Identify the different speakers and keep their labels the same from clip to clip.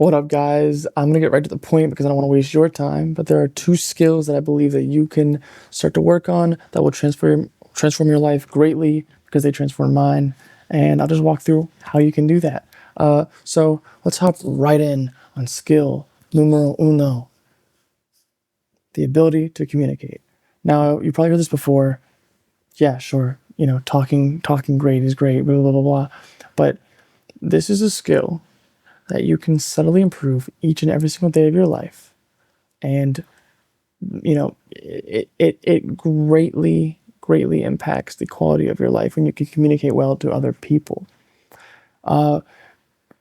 Speaker 1: What up, guys? I'm gonna get right to the point because I don't want to waste your time. But there are two skills that I believe that you can start to work on that will transform your life greatly because they transform mine. And I'll just walk through how you can do that. So let's hop right in on skill numero uno: the ability to communicate. Now, you probably heard this before. Yeah, sure. Talking great is great. Blah blah blah blah. But this is a skill that you can subtly improve each and every single day of your life. And, it greatly impacts the quality of your life when you can communicate well to other people.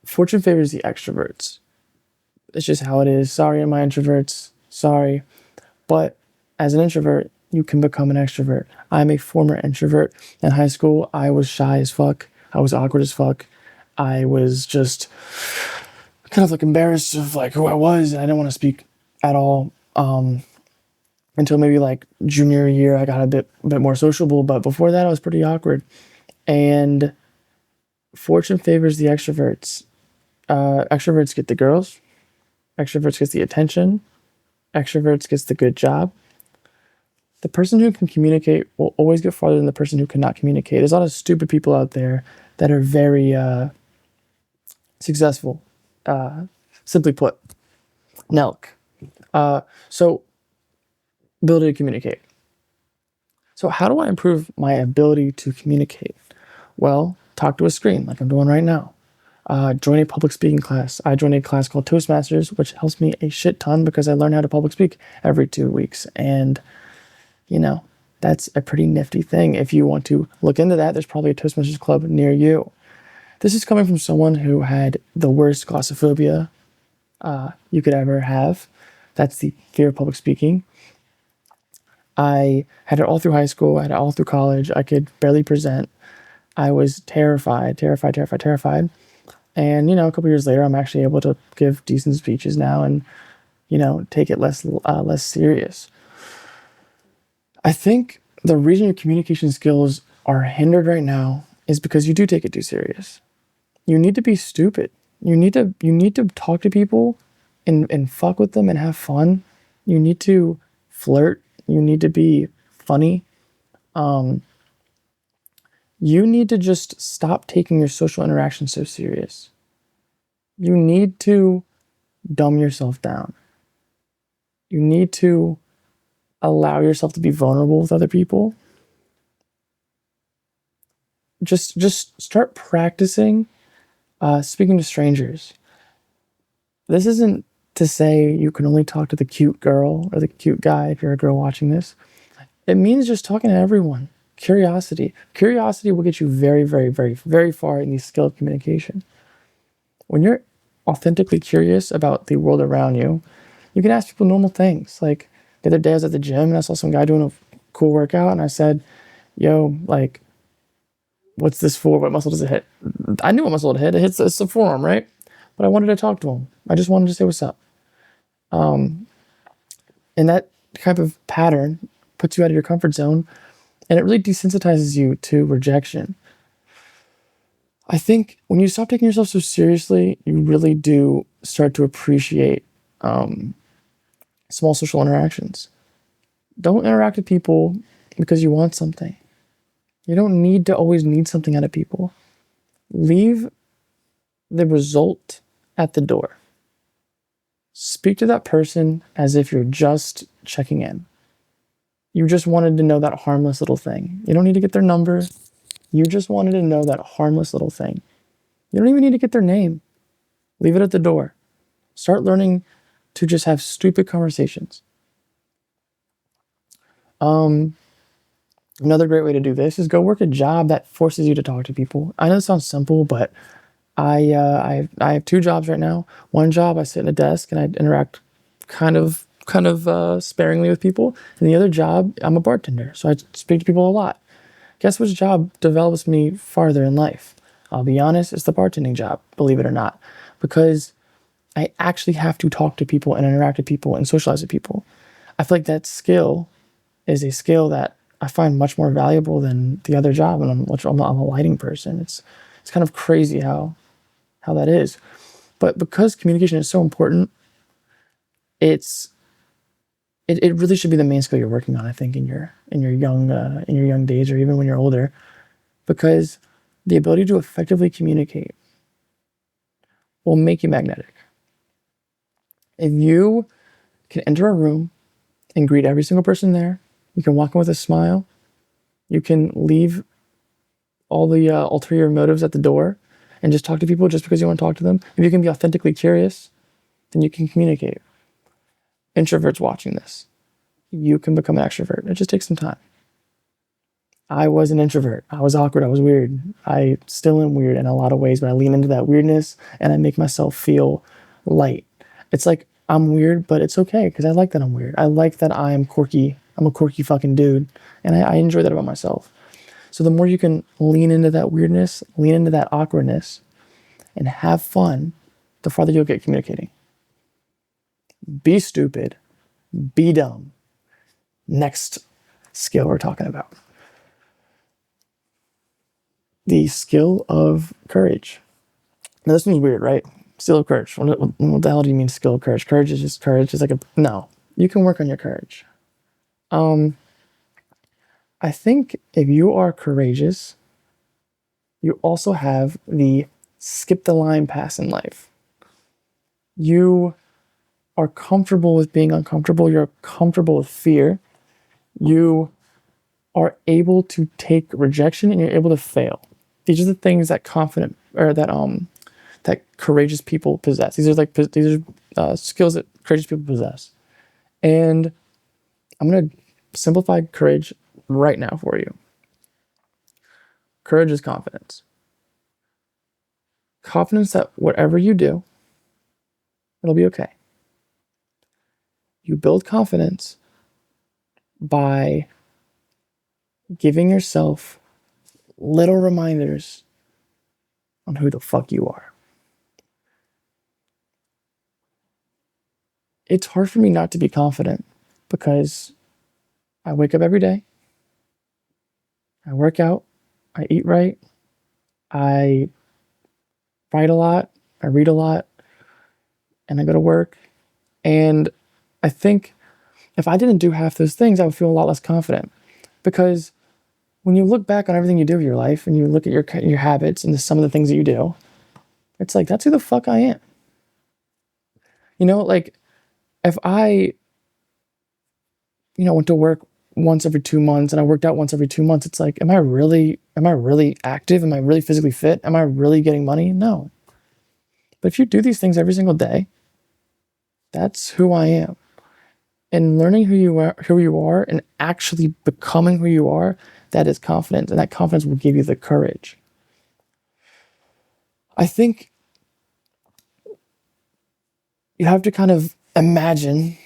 Speaker 1: Fortune favors the extroverts. It's just how it is. Sorry, my introverts. Sorry. But as an introvert, you can become an extrovert. I'm a former introvert. In high school, I was shy as fuck. I was awkward as fuck. I was just kind of like embarrassed of like who I was, and I didn't want to speak at all until maybe like junior year. I got a bit more sociable, but before that, I was pretty awkward. And fortune favors the extroverts. Extroverts get the girls. Extroverts gets the attention. Extroverts gets the good job. The person who can communicate will always get farther than the person who cannot communicate. There's a lot of stupid people out there that are very successful. Simply put, Nelk. So, ability to communicate. So, how do I improve my ability to communicate? Well, talk to a screen like I'm doing right now. Join a public speaking class. I joined a class called Toastmasters, which helps me a shit ton because I learn how to public speak every 2 weeks. And, that's a pretty nifty thing. If you want to look into that, there's probably a Toastmasters club near you. This is coming from someone who had the worst glossophobia you could ever have. That's the fear of public speaking. I had it all through high school. I had it all through college. I could barely present. I was terrified. And, a couple years later, I'm actually able to give decent speeches now and, take it less serious. I think the reason your communication skills are hindered right now is because you do take it too serious. You need to be stupid. You need to talk to people and fuck with them and have fun. You need to flirt. You need to be funny. You need to just stop taking your social interaction so serious. You need to dumb yourself down. You need to allow yourself to be vulnerable with other people. Just start practicing speaking to strangers. This isn't to say you can only talk to the cute girl or the cute guy if you're a girl watching this. It means just talking to everyone. Curiosity. Curiosity will get you very, very, very, very far in the skill of communication. When you're authentically curious about the world around you, you can ask people normal things. Like the other day I was at the gym and I saw some guy doing a cool workout and I said, yo, like, what's this for? What muscle does it hit? I knew what muscle it hit. It's the forearm, right? But I wanted to talk to him. I just wanted to say what's up. And that type of pattern puts you out of your comfort zone and it really desensitizes you to rejection. I think when you stop taking yourself so seriously, you really do start to appreciate small social interactions. Don't interact with people because you want something. You don't need to always need something out of people. Leave the result at the door. Speak to that person as if you're just checking in. You just wanted to know that harmless little thing. You don't need to get their number. You just wanted to know that harmless little thing. You don't even need to get their name. Leave it at the door. Start learning to just have stupid conversations. Another great way to do this is go work a job that forces you to talk to people. I know it sounds simple, but I have 2 jobs right now. One job, I sit at a desk and I interact kind of sparingly with people. And the other job, I'm a bartender, so I speak to people a lot. Guess which job develops me farther in life? I'll be honest, it's the bartending job, believe it or not, because I actually have to talk to people and interact with people and socialize with people. I feel like that skill is a skill that I find much more valuable than the other job, and I'm a lighting person. It's kind of crazy how that is. But because communication is so important, it really should be the main skill you're working on, I think, in your young days, or even when you're older, because the ability to effectively communicate will make you magnetic. If you can enter a room and greet every single person there, you can walk in with a smile, you can leave all the ulterior motives at the door and just talk to people just because you want to talk to them. If you can be authentically curious, then you can communicate. Introverts watching this, you can become an extrovert. It just takes some time. I was an introvert. I was awkward. I was weird. I still am weird in a lot of ways, but I lean into that weirdness and I make myself feel light. It's like I'm weird, but it's okay because I like that I'm weird. I like that I am quirky. I'm a quirky fucking dude, and I enjoy that about myself. So the more you can lean into that weirdness, lean into that awkwardness, and have fun, the farther you'll get communicating. Be stupid. Be dumb. Next skill we're talking about. The skill of courage. Now this one's weird, right? Skill of courage. What the hell do you mean skill of courage? Courage is just courage. It's like no. You can work on your courage. I think if you are courageous, you also have the skip the line pass in life. You are comfortable with being uncomfortable. You're comfortable with fear. You are able to take rejection and you're able to fail. These are the things that that courageous people possess. These are skills that courageous people possess. And I'm going to simplify courage right now for you. Courage is confidence. Confidence that whatever you do, it'll be okay. You build confidence by giving yourself little reminders on who the fuck you are. It's hard for me not to be confident because I wake up every day, I work out, I eat right, I write a lot, I read a lot, and I go to work. And I think if I didn't do half those things, I would feel a lot less confident. Because when you look back on everything you do in your life and you look at your habits and some of the things that you do, it's like, that's who the fuck I am. You know, like if I, went to work once every 2 months and I worked out once every 2 months, it's like, am I really active? Am I really physically fit? Am I really getting money? No. But if you do these things every single day, that's who I am. And learning who you are and actually becoming who you are, that is confidence. And that confidence will give you the courage. I think you have to kind of imagine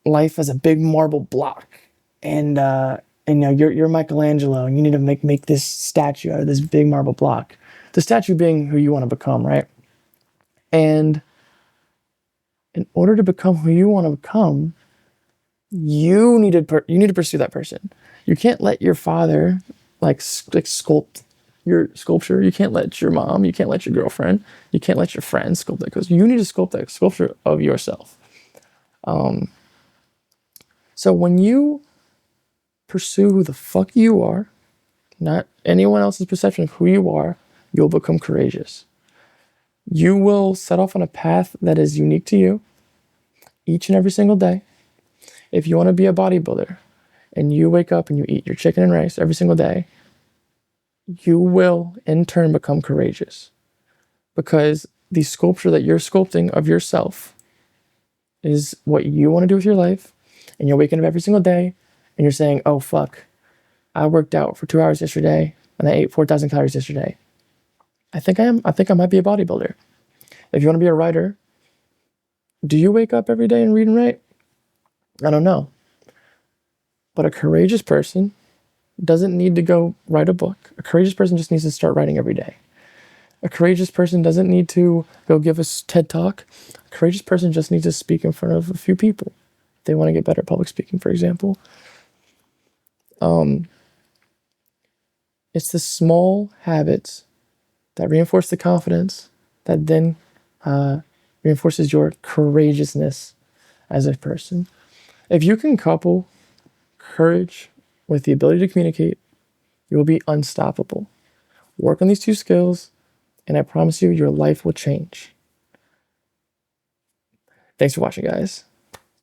Speaker 1: life as a big marble block. And you're Michelangelo and you need to make this statue out of this big marble block. The statue being who you want to become, right? And in order to become who you want to become, you need to pursue that person. You can't let your father like sculpt your sculpture. You can't let your mom, you can't let your girlfriend, you can't let your friends sculpt that, because you need to sculpt that sculpture of yourself. So when you pursue who the fuck you are, not anyone else's perception of who you are, you'll become courageous. You will set off on a path that is unique to you each and every single day. If you want to be a bodybuilder and you wake up and you eat your chicken and rice every single day, you will in turn become courageous, because the sculpture that you're sculpting of yourself is what you want to do with your life. And you're waking up every single day and you're saying, oh fuck, I worked out for 2 hours yesterday and I ate 4,000 calories yesterday. I think I might be a bodybuilder. If you want to be a writer, do you wake up every day and read and write? I don't know. But a courageous person doesn't need to go write a book. A courageous person just needs to start writing every day. A courageous person doesn't need to go give a TED talk. A courageous person just needs to speak in front of a few people. If they want to get better at public speaking, for example. It's the small habits that reinforce the confidence that then reinforces your courageousness as a person. If you can couple courage with the ability to communicate, you will be unstoppable. Work on these two skills, and I promise you, your life will change. Thanks for watching, guys.